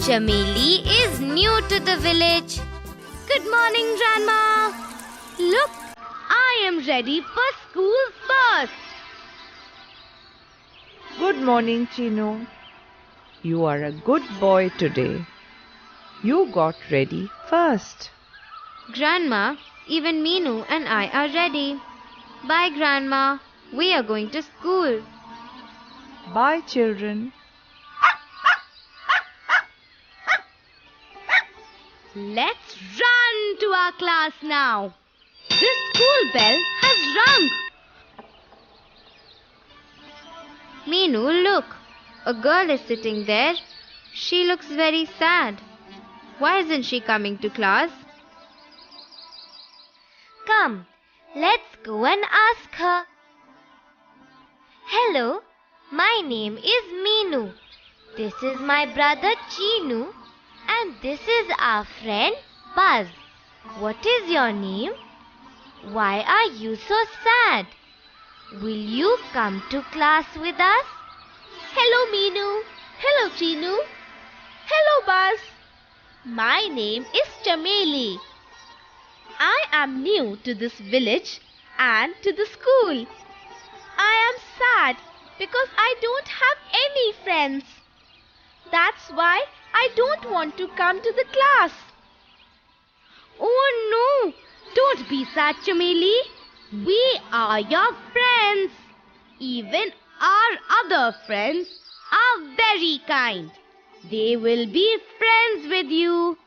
Chameli is new to the village. Good morning, Grandma. Look, I am ready for school first. Good morning, Chinu. You are a good boy today. You got ready first. Grandma, even Meenu and I are ready. Bye, Grandma. We are going to school. Bye, children. Let's run to our class now. The school bell has rung. Meenu, look. A girl is sitting there. She looks very sad. Why isn't she coming to class? Come, let's go and ask her. Hello, my name is Meenu. This is my brother Chinu. And this is our friend Buzz. What is your name? Why are you so sad? Will you come to class with us? Hello Meenu. Hello Chinu. Hello Buzz. My name is Chameli. I am new to this village and to the school. I am sad because I don't have any friends. That's why I don't want to come to the class. Oh no! Don't be sad, Chameli. We are your friends. Even our other friends are very kind. They will be friends with you.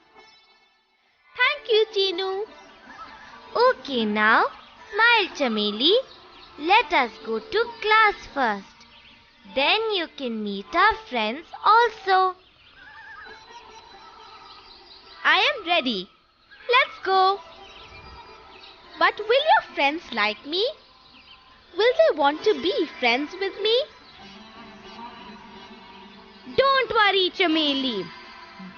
Thank you, Chinu. Okay, now, smile, Chameli. Let us go to class first. Then you can meet our friends also. I am ready. Let's go. But will your friends like me? Will they want to be friends with me? Don't worry, Chameli.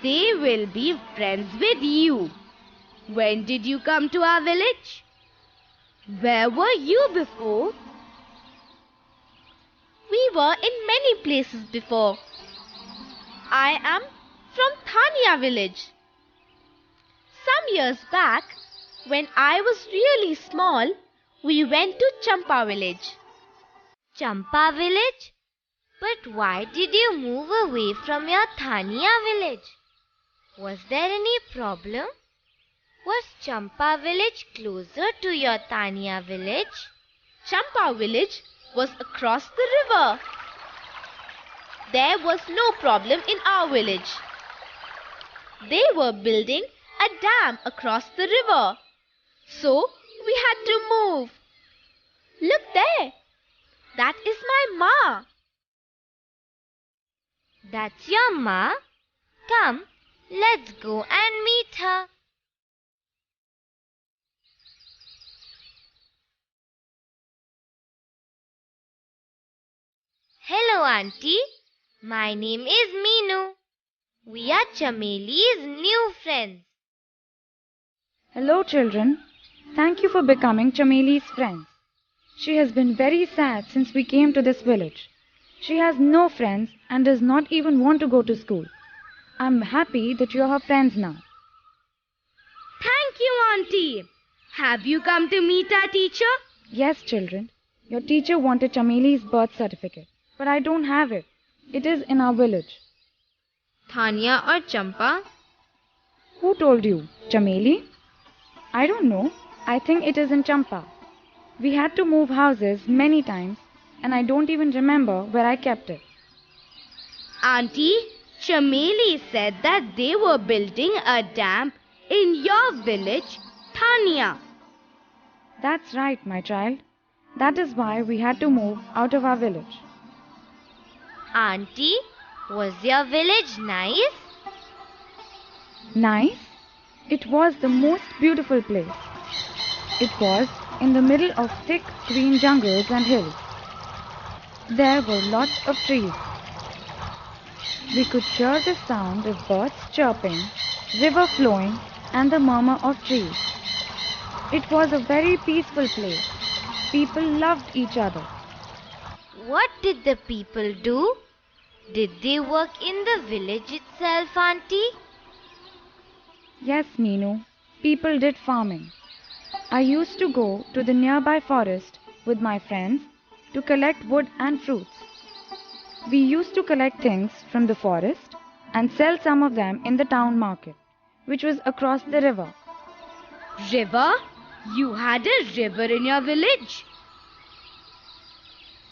They will be friends with you. When did you come to our village? Where were you before? We were in many places before. I am from Thania village. Some years back, when I was really small, we went to Champa village. Champa village? But why did you move away from your Thania village? Was there any problem? Was Champa village closer to your Thania village? Champa village was across the river. There was no problem in our village. They were building a dam across the river. So we had to move. Look there. That is my Ma. That's your Ma? Come, let's go and meet her. Hello, Auntie. My name is Meenu. We are Chameli's new friends. Hello, children. Thank you for becoming Chameli's friends. She has been very sad since we came to this village. She has no friends and does not even want to go to school. I'm happy that you are her friends now. Thank you, Auntie. Have you come to meet our teacher? Yes, children. Your teacher wanted Chameli's birth certificate, but I don't have it. It is in our village. Thania or Champa? Who told you? Chameli? I don't know. I think it is in Champa. We had to move houses many times and I don't even remember where I kept it. Auntie, Chameli said that they were building a dam in your village, Thania. That's right, my child. That is why we had to move out of our village. Auntie, was your village nice? Nice? It was the most beautiful place. It was in the middle of thick green jungles and hills. There were lots of trees. We could hear the sound of birds chirping, river flowing, and the murmur of trees. It was a very peaceful place. People loved each other. What did the people do? Did they work in the village itself, Auntie? Yes, Meenu, people did farming. I used to go to the nearby forest with my friends to collect wood and fruits. We used to collect things from the forest and sell some of them in the town market, which was across the river. River? You had a river in your village?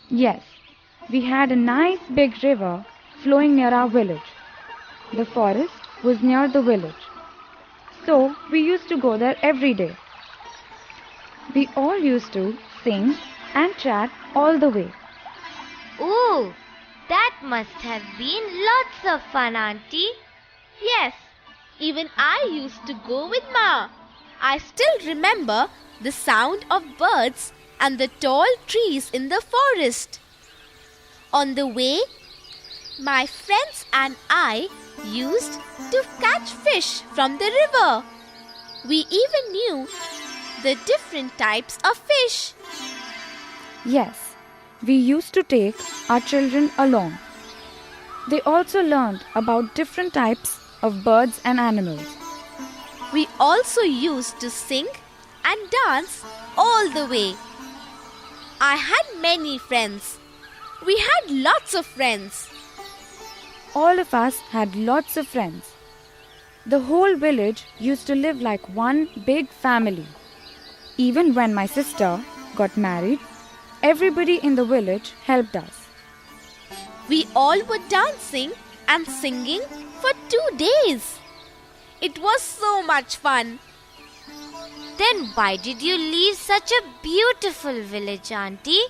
Yes, we had a nice big river flowing near our village. The forest was near the village, so we used to go there every day. We all used to sing and chat all the way. Oh, that must have been lots of fun, Auntie. Yes, even I used to go with Ma. I still remember the sound of birds and the tall trees in the forest. On the way, my friends and I used to catch fish from the river. We even knew the different types of fish. Yes, we used to take our children along. They also learned about different types of birds and animals. We also used to sing and dance all the way. I had many friends. We had lots of friends. All of us had lots of friends. The whole village used to live like one big family. Even when my sister got married, everybody in the village helped us. We all were dancing and singing for 2 days. It was so much fun. Then why did you leave such a beautiful village, Auntie?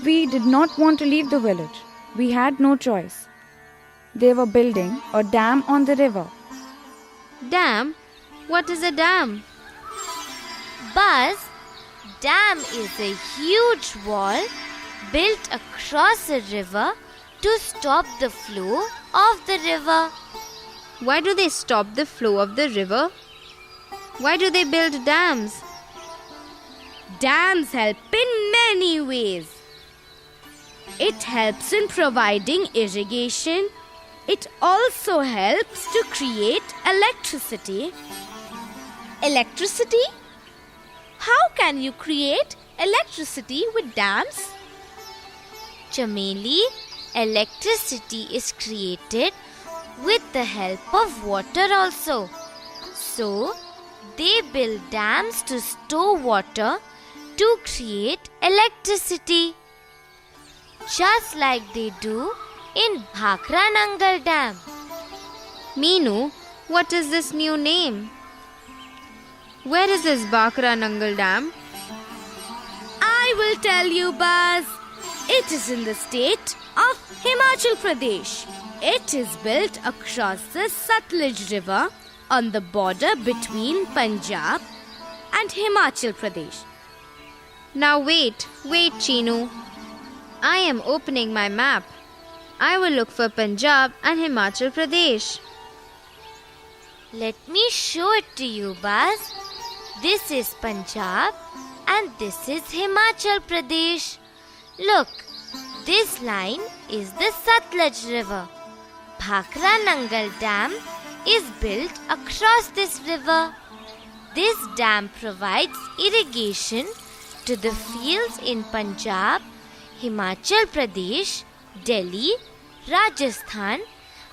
We did not want to leave the village. We had no choice. They were building a dam on the river. Dam? What is a dam? Buzz, dam is a huge wall built across a river to stop the flow of the river. Why do they stop the flow of the river? Why do they build dams? Dams help in many ways. It helps in providing irrigation. It also helps to create electricity. Electricity? How can you create electricity with dams? Chameli, electricity is created with the help of water also. So, they build dams to store water to create electricity. Just like they do in Bhakra Nangal Dam. Meenu, what is this new name? Where is this Bhakra Nangal Dam? I will tell you, Buzz. It is in the state of Himachal Pradesh. It is built across the Satluj River on the border between Punjab and Himachal Pradesh. Now wait, Chinu. I am opening my map. I will look for Punjab and Himachal Pradesh. Let me show it to you, Buzz. This is Punjab and this is Himachal Pradesh. Look, this line is the Satluj River. Bhakra Nangal Dam is built across this river. This dam provides irrigation to the fields in Punjab, Himachal Pradesh, Delhi, Rajasthan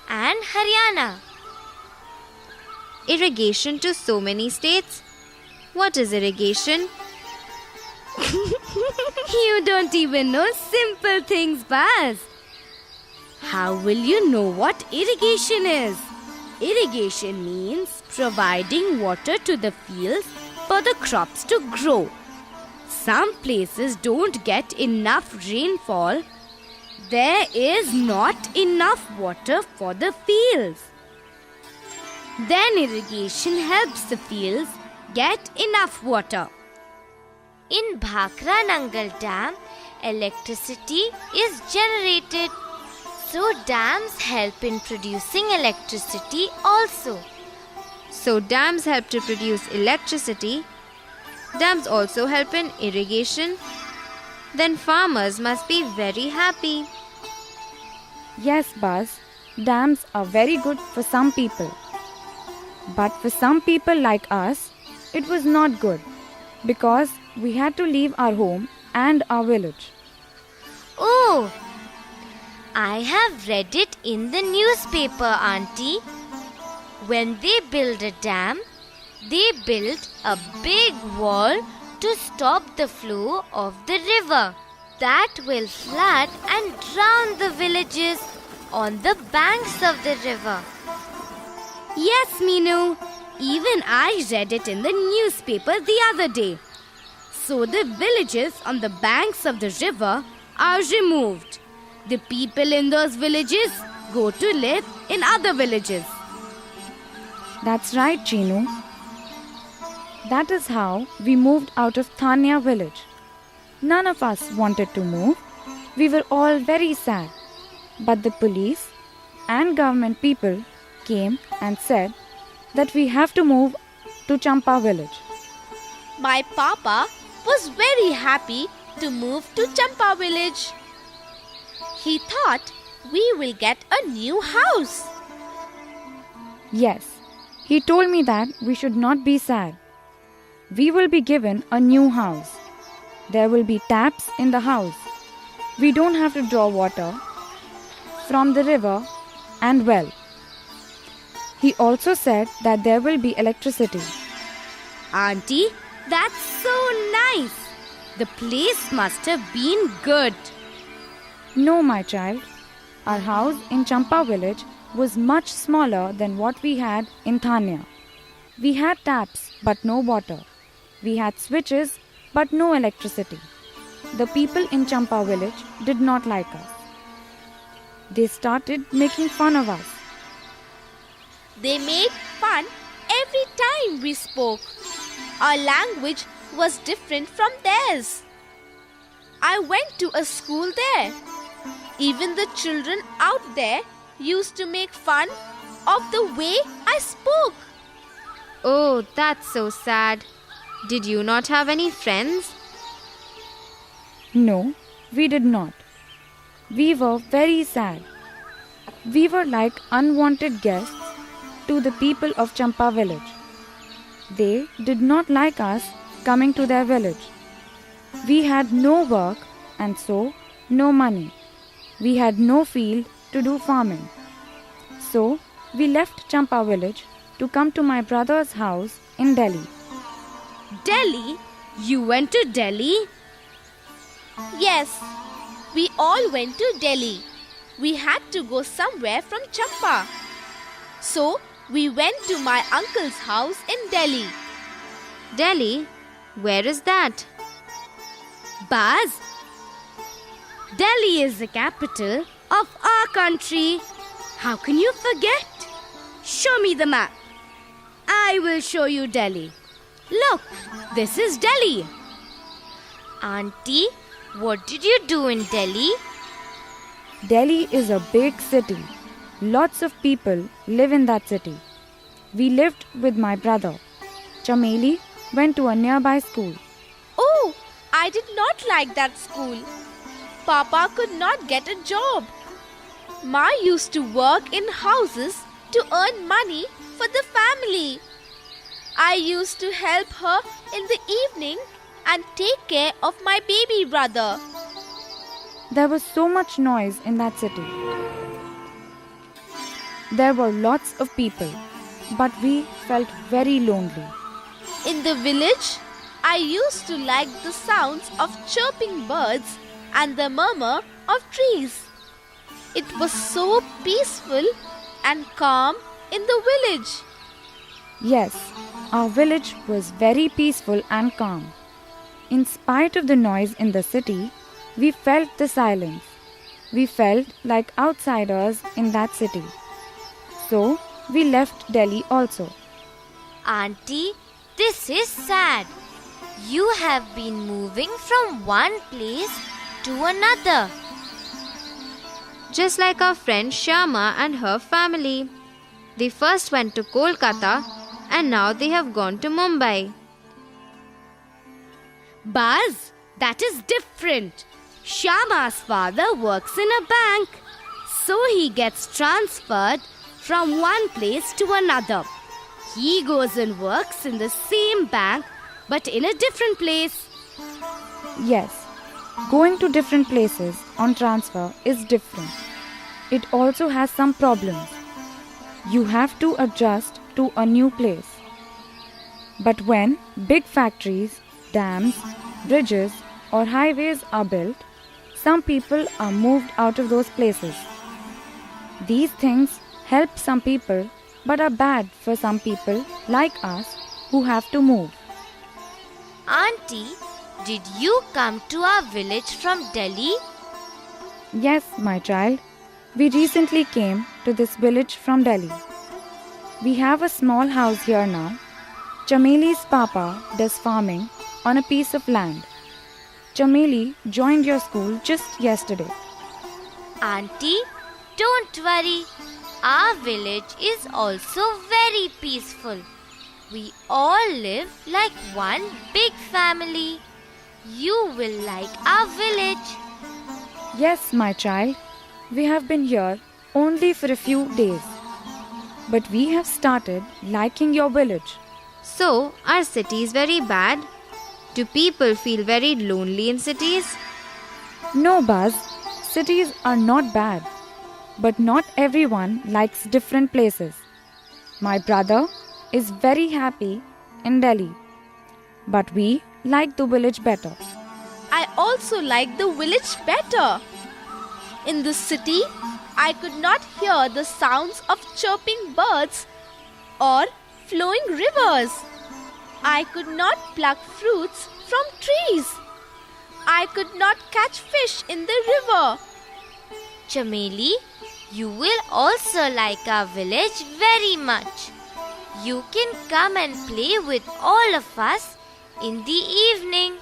and Haryana. Irrigation to so many states? What is irrigation? You don't even know simple things, Buzz. How will you know what irrigation is? Irrigation means providing water to the fields for the crops to grow. Some places don't get enough rainfall. There is not enough water for the fields. Then irrigation helps the fields get enough water. In Bhakra Nangal Dam, electricity is generated. So dams help in producing electricity also. So dams help to produce electricity. Dams also help in irrigation. Then farmers must be very happy. Yes, Buzz, dams are very good for some people. But for some people like us, it was not good because we had to leave our home and our village. Oh, I have read it in the newspaper, Auntie. When they build a dam, they build a big wall to stop the flow of the river. That will flood and drown the villages on the banks of the river. Yes, Meenu. Even I read it in the newspaper the other day. So the villages on the banks of the river are removed. The people in those villages go to live in other villages. That's right, Chinu. That is how we moved out of Thania village. None of us wanted to move. We were all very sad. But the police and government people came and said that we have to move to Champa village. My papa was very happy to move to Champa village. He thought we will get a new house. Yes, he told me that we should not be sad. We will be given a new house. There will be taps in the house. We don't have to draw water from the river and well. He also said that there will be electricity. Auntie, that's so nice. The place must have been good. No, my child. Our house in Champa village was much smaller than what we had in Thania. We had taps but no water. We had switches but no electricity. The people in Champa village did not like us. They started making fun of us. They made fun every time we spoke. Our language was different from theirs. I went to a school there. Even the children out there used to make fun of the way I spoke. Oh, that's so sad. Did you not have any friends? No, we did not. We were very sad. We were like unwanted guests to the people of Champa village. They did not like us coming to their village. We had no work and so no money. We had no field to do farming. So we left Champa village to come to my brother's house in Delhi. Delhi? You went to Delhi? Yes, we all went to Delhi. We had to go somewhere from Champa. So we went to my uncle's house in Delhi. Delhi? Where is that? Baz, Delhi is the capital of our country. How can you forget? Show me the map. I will show you Delhi. Look, this is Delhi. Auntie, what did you do in Delhi? Delhi is a big city. Lots of people live in that city. We lived with my brother. Chameli went to a nearby school. Oh, I did not like that school. Papa could not get a job. Ma used to work in houses to earn money for the family. I used to help her in the evening and take care of my baby brother. There was so much noise in that city. There were lots of people, but we felt very lonely. In the village, I used to like the sounds of chirping birds and the murmur of trees. It was so peaceful and calm in the village. Yes, our village was very peaceful and calm. In spite of the noise in the city, we felt the silence. We felt like outsiders in that city. So, we left Delhi also. Auntie, this is sad. You have been moving from one place to another. Just like our friend Shyama and her family. They first went to Kolkata and now they have gone to Mumbai. Buzz, that is different. Shyama's father works in a bank. so he gets transferred from one place to another. He goes and works in the same bank but in a different place. Yes, going to different places on transfer is different. It also has some problems. You have to adjust to a new place. But when big factories, dams, bridges or highways are built, some people are moved out of those places. These things help some people but are bad for some people like us who have to move. Auntie, did you come to our village from Delhi? Yes, my child. We recently came to this village from Delhi. We have a small house here now. Chameli's papa does farming on a piece of land. Chameli joined your school just yesterday. Auntie, don't worry. Our village is also very peaceful. We all live like one big family. You will like our village. Yes, my child. We have been here only for a few days. But we have started liking your village. So, are cities very bad? Do people feel very lonely in cities? No, Buzz. Cities are not bad. But not everyone likes different places. My brother is very happy in Delhi. But we like the village better. I also like the village better. In the city, I could not hear the sounds of chirping birds or flowing rivers. I could not pluck fruits from trees. I could not catch fish in the river. Chameli, you will also like our village very much. You can come and play with all of us in the evening.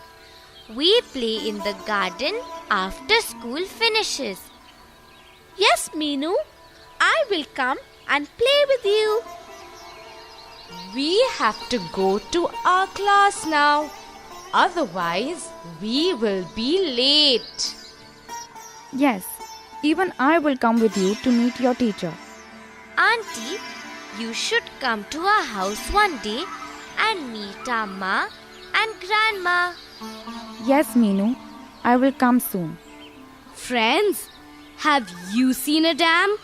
We play in the garden after school finishes. Yes, Meenu, I will come and play with you. We have to go to our class now. Otherwise, we will be late. Yes, even I will come with you to meet your teacher. Auntie, you should come to our house one day and meet our ma and grandma. Yes, Meenu, I will come soon. Friends, have you seen a dam?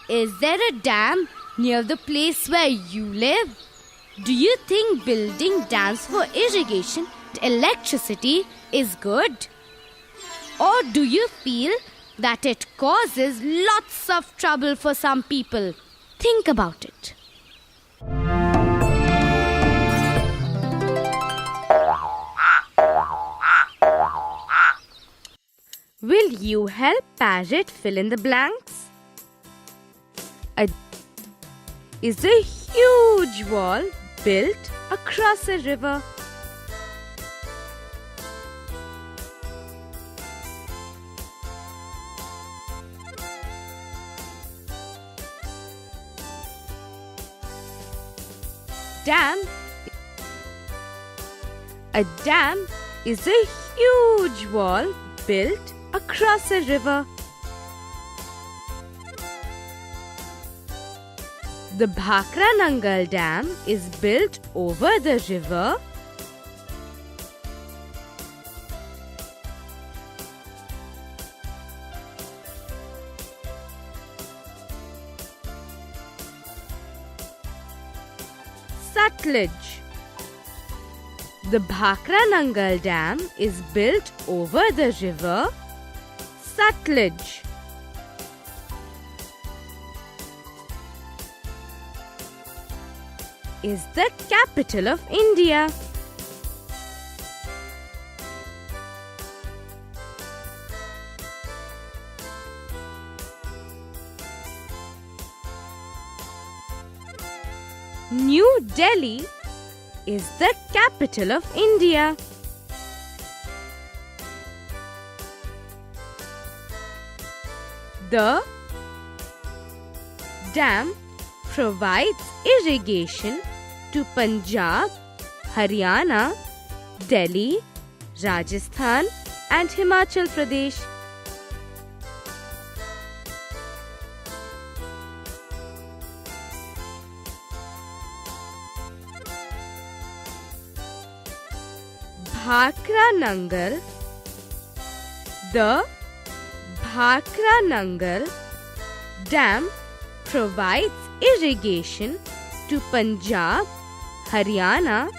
Is there a dam near the place where you live? Do you think building dams for irrigation and electricity is good? Or do you feel that it causes lots of trouble for some people? Think about it. Will you help Parrot fill in the blanks? Is a huge wall built across a river. A dam is a huge wall built across a river. The Bhakra Nangal Dam is built over the river. Satluj. The Bhakra Nangal Dam is built over the river Satluj. Is the capital of India. New Delhi is the capital of India. The dam provides irrigation to Punjab, Haryana, Delhi, Rajasthan and Himachal Pradesh. Bhakra Nangal. The Bhakra Nangal Dam provides irrigation to Punjab, Haryana,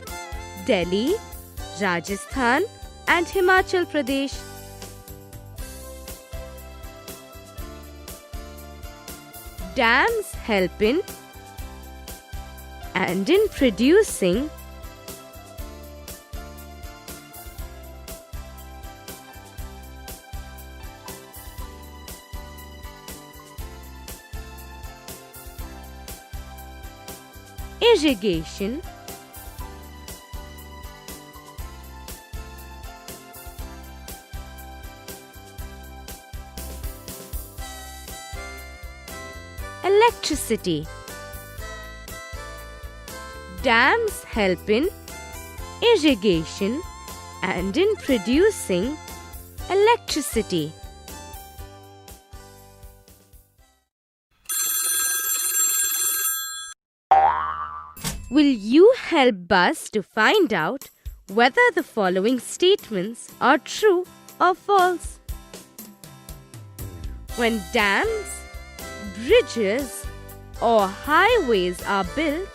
Delhi, Rajasthan and Himachal Pradesh. Dams help in and in producing irrigation, electricity. Dams help in irrigation and in producing electricity. Will you help Buzz to find out whether the following statements are true or false? When dams, bridges, or highways are built,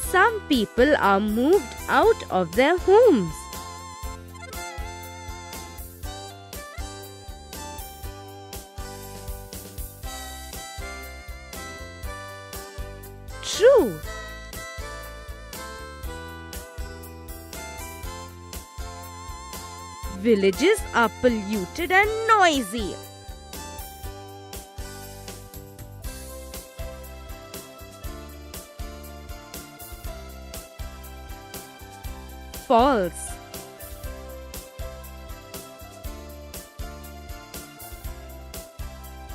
some people are moved out of their homes. True. Villages are polluted and noisy. False.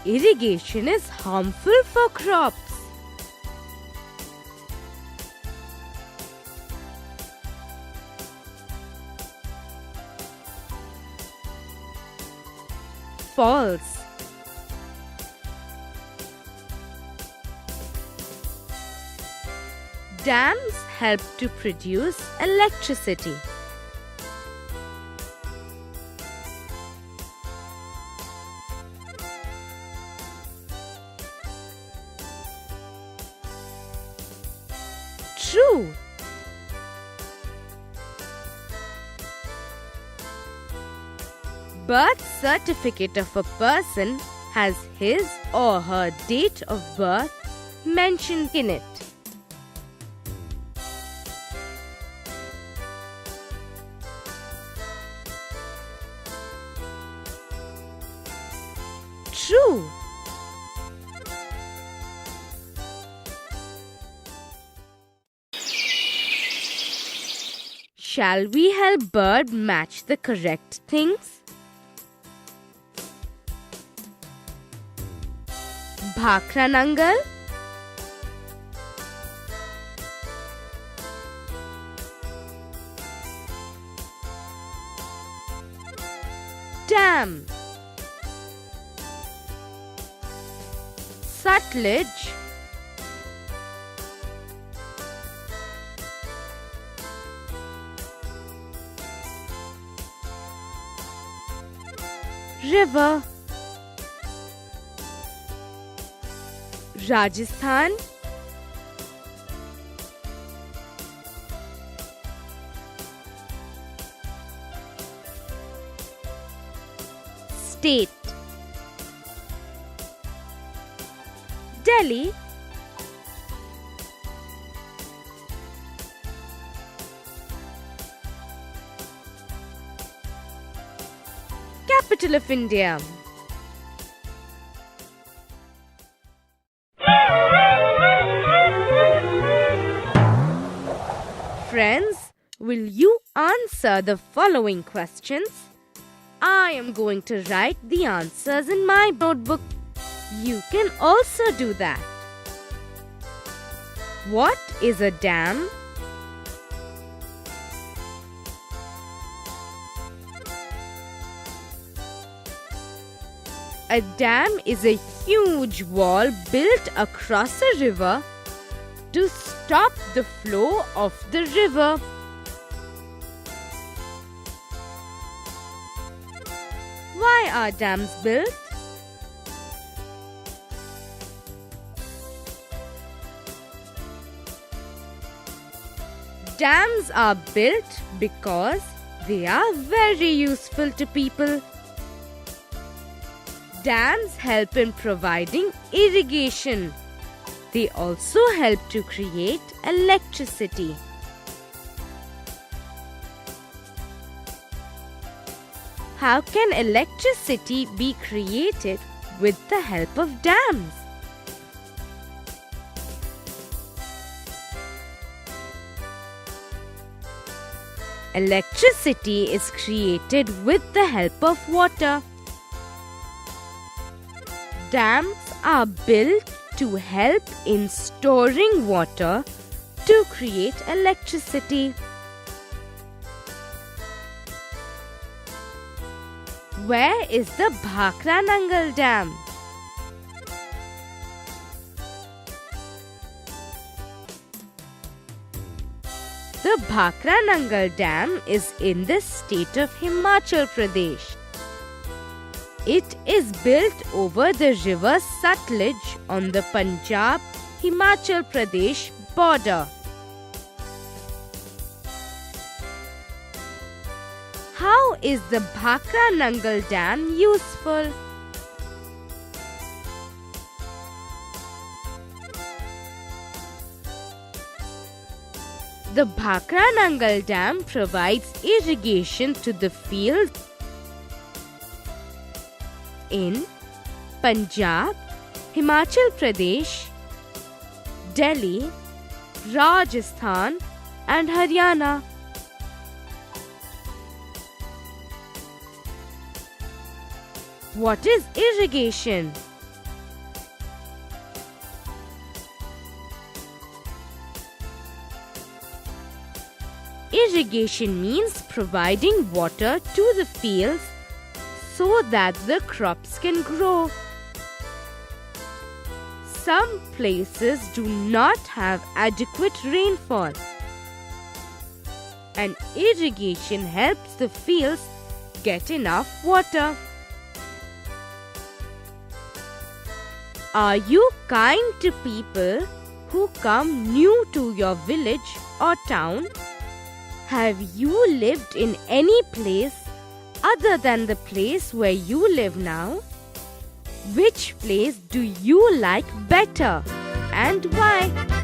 Irrigation is harmful for crops. False. Dams help to produce electricity. True. Birth certificate of a person has his or her date of birth mentioned in it. True. Shall we help Bird match the correct things? Bhakra Nangal, Dam, Sutlej, River, Rajasthan, State, Delhi, Capital of India. Friends, will you answer the following questions? I am going to write the answers in my notebook. You can also do that. What is a dam? A dam is a huge wall built across a river to stop the flow of the river. Why are dams built? Dams are built because they are very useful to people. Dams help in providing irrigation. They also help to create electricity. How can electricity be created with the help of dams? Electricity is created with the help of water. Dams are built to help in storing water to create electricity. Where is the Bhakra Nangal Dam? The Bhakra Nangal Dam is in the state of Himachal Pradesh. It is built over the river Sutlej on the Punjab-Himachal Pradesh border. How is the Bhakra Nangal Dam useful? The Bhakra Nangal Dam provides irrigation to the fields in Punjab, Himachal Pradesh, Delhi, Rajasthan and Haryana. What is irrigation? Irrigation means providing water to the fields so that the crops can grow. Some places do not have adequate rainfall, and irrigation helps the fields get enough water. Are you kind to people who come new to your village or town? Have you lived in any place other than the place where you live now? Which place do you like better and why?